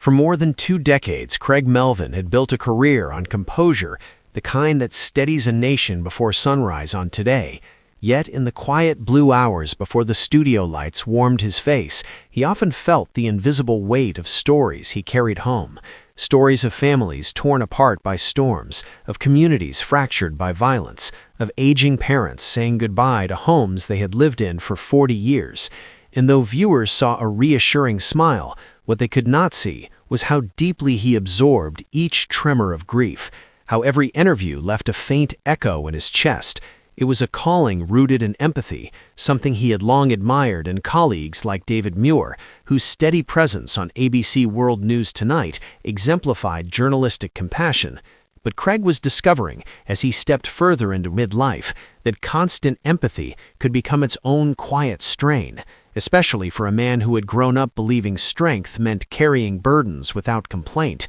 For more than 2 decades, Craig Melvin had built a career on composure, the kind that steadies a nation before sunrise on Today. Yet, in the quiet blue hours before the studio lights warmed his face, he often felt the invisible weight of stories he carried home. Stories of families torn apart by storms, of communities fractured by violence, of aging parents saying goodbye to homes they had lived in for 40 years. And though viewers saw a reassuring smile, what they could not see was how deeply he absorbed each tremor of grief, how every interview left a faint echo in his chest. It was a calling rooted in empathy, something he had long admired in colleagues like David Muir, whose steady presence on ABC World News Tonight exemplified journalistic compassion. But Craig was discovering, as he stepped further into midlife, that constant empathy could become its own quiet strain, especially for a man who had grown up believing strength meant carrying burdens without complaint.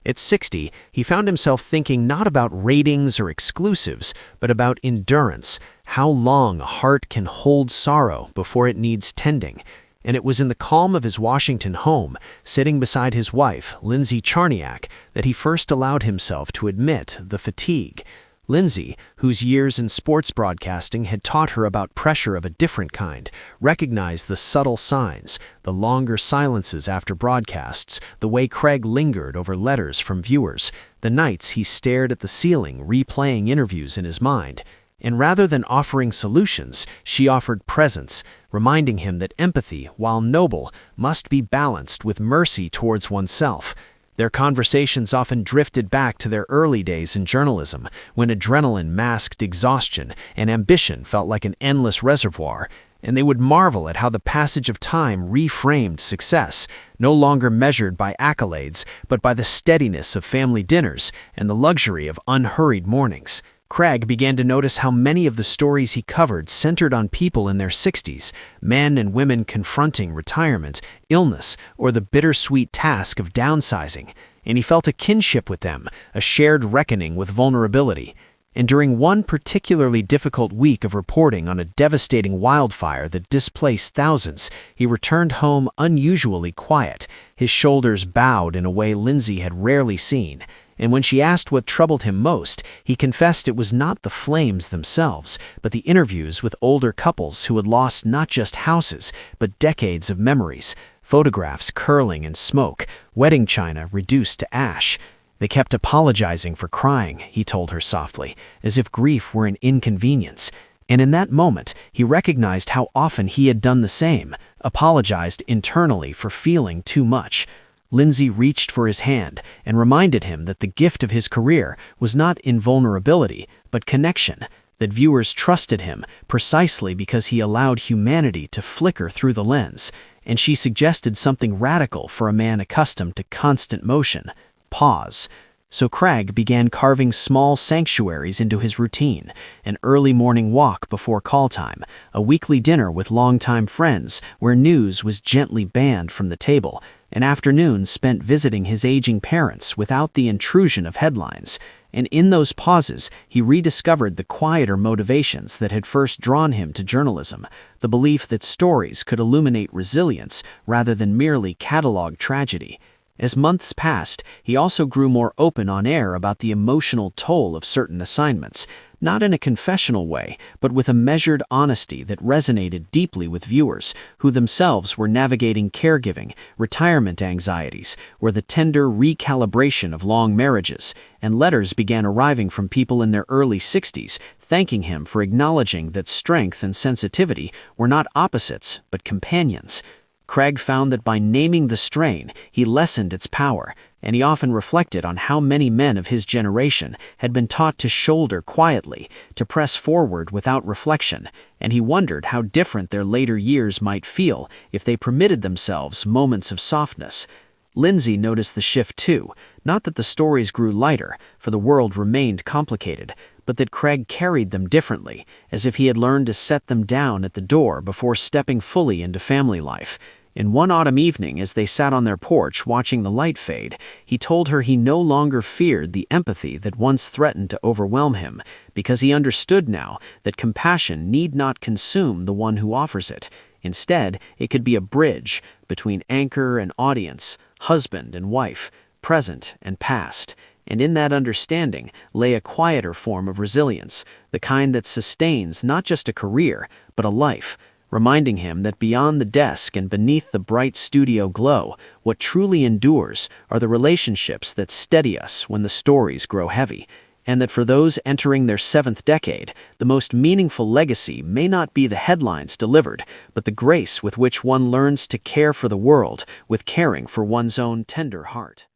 At 60, he found himself thinking not about ratings or exclusives, but about endurance, how long a heart can hold sorrow before it needs tending. And it was in the calm of his Washington home, sitting beside his wife, Lindsay Charniak, that he first allowed himself to admit the fatigue. Lindsay, whose years in sports broadcasting had taught her about pressure of a different kind, recognized the subtle signs, the longer silences after broadcasts, the way Craig lingered over letters from viewers, the nights he stared at the ceiling replaying interviews in his mind. And rather than offering solutions, she offered presence, reminding him that empathy, while noble, must be balanced with mercy towards oneself. Their conversations often drifted back to their early days in journalism, when adrenaline masked exhaustion and ambition felt like an endless reservoir, and they would marvel at how the passage of time reframed success, no longer measured by accolades, but by the steadiness of family dinners and the luxury of unhurried mornings. Craig began to notice how many of the stories he covered centered on people in their 60s, men and women confronting retirement, illness, or the bittersweet task of downsizing, and he felt a kinship with them, a shared reckoning with vulnerability. And during one particularly difficult week of reporting on a devastating wildfire that displaced thousands, he returned home unusually quiet, his shoulders bowed in a way Lindsay had rarely seen. And when she asked what troubled him most, he confessed it was not the flames themselves, but the interviews with older couples who had lost not just houses, but decades of memories, photographs curling in smoke, wedding china reduced to ash. They kept apologizing for crying, he told her softly, as if grief were an inconvenience. And in that moment, he recognized how often he had done the same, apologized internally for feeling too much. Lindsay reached for his hand and reminded him that the gift of his career was not invulnerability, but connection, that viewers trusted him precisely because he allowed humanity to flicker through the lens, and she suggested something radical for a man accustomed to constant motion: pause. So Craig began carving small sanctuaries into his routine: an early morning walk before call time, a weekly dinner with longtime friends where news was gently banned from the table, an afternoon spent visiting his aging parents without the intrusion of headlines. And in those pauses, he rediscovered the quieter motivations that had first drawn him to journalism, the belief that stories could illuminate resilience rather than merely catalog tragedy. As months passed, he also grew more open on air about the emotional toll of certain assignments, not in a confessional way, but with a measured honesty that resonated deeply with viewers who themselves were navigating caregiving, retirement anxieties, or the tender recalibration of long marriages, and letters began arriving from people in their early 60s, thanking him for acknowledging that strength and sensitivity were not opposites, but companions. Craig found that by naming the strain, he lessened its power, and he often reflected on how many men of his generation had been taught to shoulder quietly, to press forward without reflection, and he wondered how different their later years might feel if they permitted themselves moments of softness. Lindsay noticed the shift too, not that the stories grew lighter, for the world remained complicated, but that Craig carried them differently, as if he had learned to set them down at the door before stepping fully into family life. In one autumn evening, as they sat on their porch watching the light fade, he told her he no longer feared the empathy that once threatened to overwhelm him, because he understood now that compassion need not consume the one who offers it. Instead, it could be a bridge between anchor and audience, husband and wife, present and past. And in that understanding lay a quieter form of resilience, the kind that sustains not just a career, but a life, reminding him that beyond the desk and beneath the bright studio glow, what truly endures are the relationships that steady us when the stories grow heavy, and that for those entering their 7th decade, the most meaningful legacy may not be the headlines delivered, but the grace with which one learns to care for the world with caring for one's own tender heart.